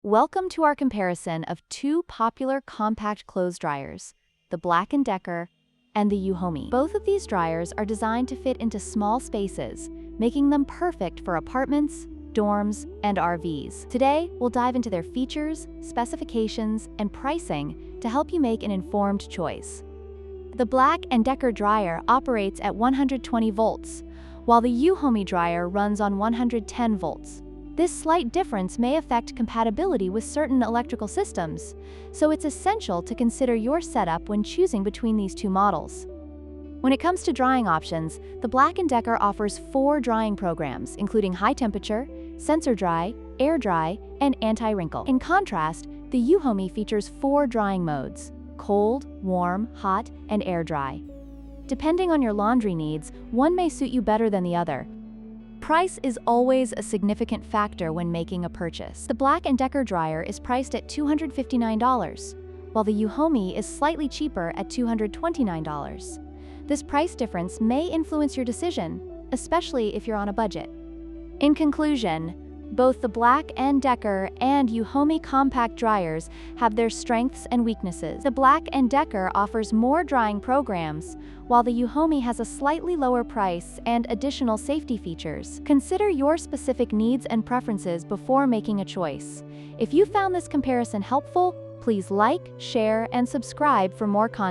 Welcome to our comparison of two popular compact clothes dryers, the BLACK+DECKER and the Euhomy. Both of these dryers are designed to fit into small spaces, making them perfect for apartments, dorms, and RVs. Today, we'll dive into their features, specifications, and pricing to help you make an informed choice. The BLACK+DECKER dryer operates at 120 volts, while the Euhomy dryer runs on 110 volts. This slight difference may affect compatibility with certain electrical systems, so it's essential to consider your setup when choosing between these two models. When it comes to drying options, the BLACK+DECKER offers 4 drying programs, including high temperature, sensor dry, air dry, and anti-wrinkle. In contrast, the Euhomy features 4 drying modes: cold, warm, hot, and air dry. Depending on your laundry needs, one may suit you better than the other. Price is always a significant factor when making a purchase. The BLACK+DECKER dryer is priced at $259, while the Euhomy is slightly cheaper at $229. This price difference may influence your decision, especially if you're on a budget. In conclusion, both the BLACK+DECKER and Euhomy compact dryers have their strengths and weaknesses. The BLACK+DECKER offers more drying programs, while the Euhomy has a slightly lower price and additional safety features. Consider your specific needs and preferences before making a choice. If you found this comparison helpful, please like, share, and subscribe for more content.